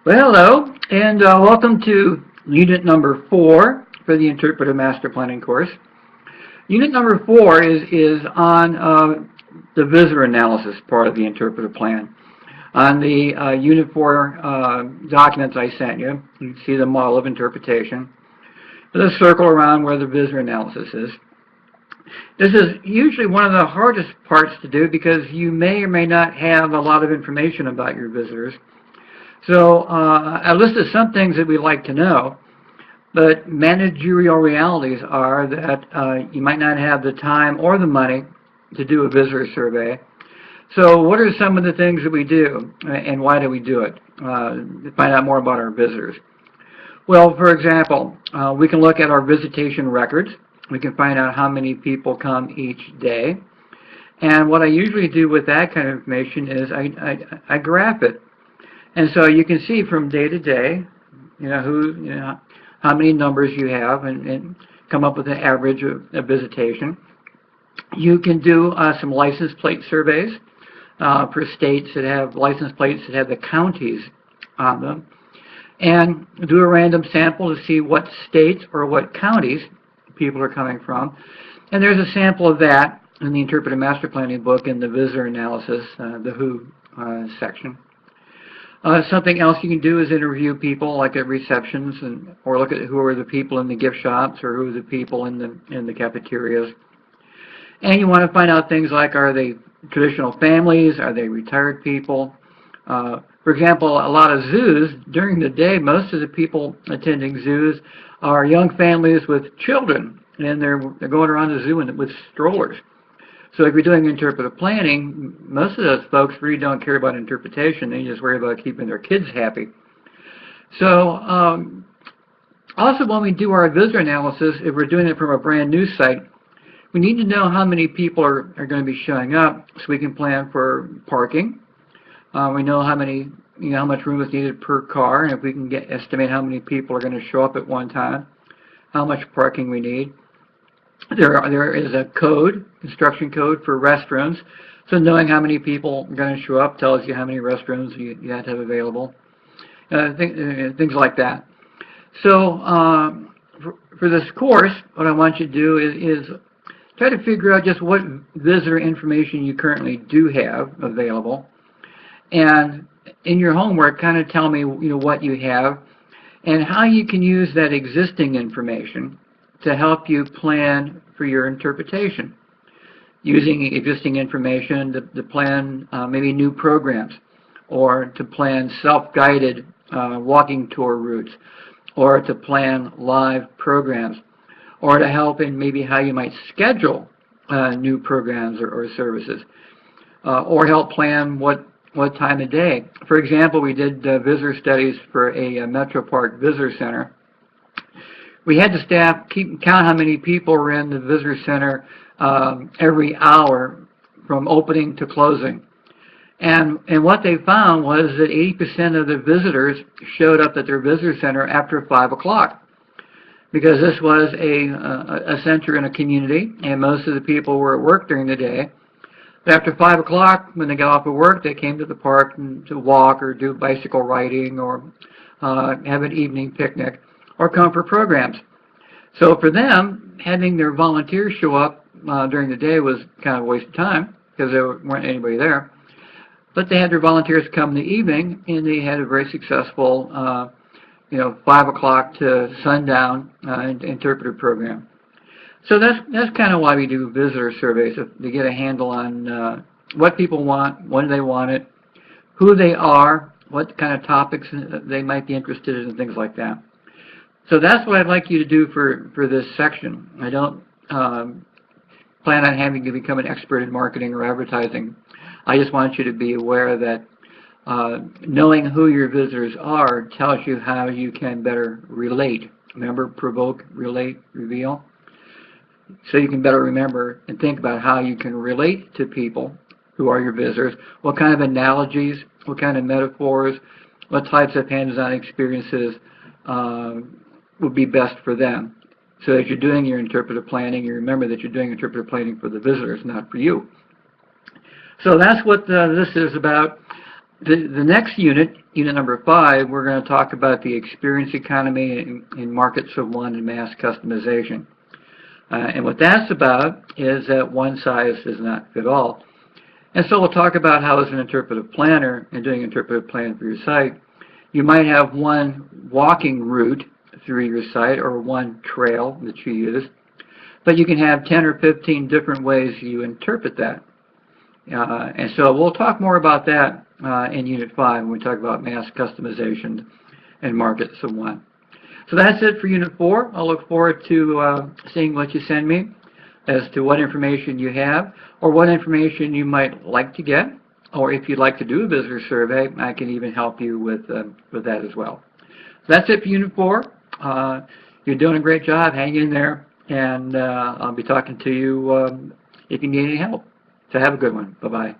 Well, hello, and welcome to unit number 4 for the Interpretive Master Planning course. Unit number 4 is on the visitor analysis part of the interpretive plan. On the Unit 4 documents I sent you, you can see the model of interpretation. There's a circle around where the visitor analysis is. This is usually one of the hardest parts to do because you may or may not have a lot of information about your visitors. So I listed some things that we'd like to know, but managerial realities are that you might not have the time or the money to do a visitor survey. So what are some of the things that we do, and why do we do it? To find out more about our visitors. Well, for example, we can look at our visitation records. We can find out how many people come each day. And what I usually do with that kind of information is I graph it. And so you can see from day to day, how many numbers you have, and come up with an average of visitation. You can do some license plate surveys for states that have license plates that have the counties on them, and do a random sample to see what states or what counties people are coming from. And there's a sample of that in the Interpretive Master Planning book in the visitor analysis, the WHO section. Something else you can do is interview people like at receptions, or look at who are the people in the gift shops or who are the people in the cafeterias. And you want to find out things like, are they traditional families? Are they retired people? For example, a lot of zoos, during the day, most of the people attending zoos are young families with children, and they're going around the zoo with strollers. So if you're doing interpretive planning, most of those folks really don't care about interpretation. They just worry about keeping their kids happy. So also when we do our visitor analysis, if we're doing it from a brand new site, we need to know how many people are going to be showing up so we can plan for parking. We know how much room is needed per car, and if we can estimate how many people are going to show up at one time, how much parking we need. There is a code, construction code for restrooms, so knowing how many people are going to show up tells you how many restrooms you have to have available, things like that. So for this course, what I want you to do is try to figure out just what visitor information you currently do have available, and in your homework, kind of tell me what you have and how you can use that existing information to help you plan for your interpretation, using existing information to plan maybe new programs, or to plan self-guided walking tour routes, or to plan live programs, or to help in maybe how you might schedule new programs or services, or help plan what time of day. For example, we did visitor studies for a Metro Park Visitor Center. We had the staff count how many people were in the visitor center every hour from opening to closing. And what they found was that 80% of the visitors showed up at their visitor center after 5 o'clock, because this was a center in a community, and most of the people were at work during the day. But after 5 o'clock, when they got off of work, they came to the park to walk or do bicycle riding or have an evening picnic, or come for programs. So for them, having their volunteers show up during the day was kind of a waste of time because there weren't anybody there. But they had their volunteers come in the evening, and they had a very successful 5 o'clock to sundown interpretive program. So that's kind of why we do visitor surveys, to get a handle on what people want, when they want it, who they are, what kind of topics they might be interested in, and things like that. So that's what I'd like you to do for this section. I don't plan on having you become an expert in marketing or advertising. I just want you to be aware that knowing who your visitors are tells you how you can better relate. Remember, provoke, relate, reveal. So you can better remember and think about how you can relate to people who are your visitors, what kind of analogies, what kind of metaphors, what types of hands-on experiences would be best for them. So as you're doing your interpretive planning, you remember that you're doing interpretive planning for the visitors, not for you. So that's what this is about. The next unit, unit number 5, we're going to talk about the experience economy in markets of one and mass customization. And what that's about is that one size does not fit all. And so we'll talk about how, as an interpretive planner and doing interpretive plan for your site, you might have one walking route through your site or one trail that you use, but you can have 10 or 15 different ways you interpret that. And so we'll talk more about that in Unit 5 when we talk about mass customization and markets of one. So that's it for Unit 4. I'll look forward to seeing what you send me as to what information you have or what information you might like to get, or if you'd like to do a visitor survey, I can even help you with that as well. So that's it for Unit 4. You're doing a great job. Hang in there, and I'll be talking to you if you need any help. So have a good one. Bye-bye.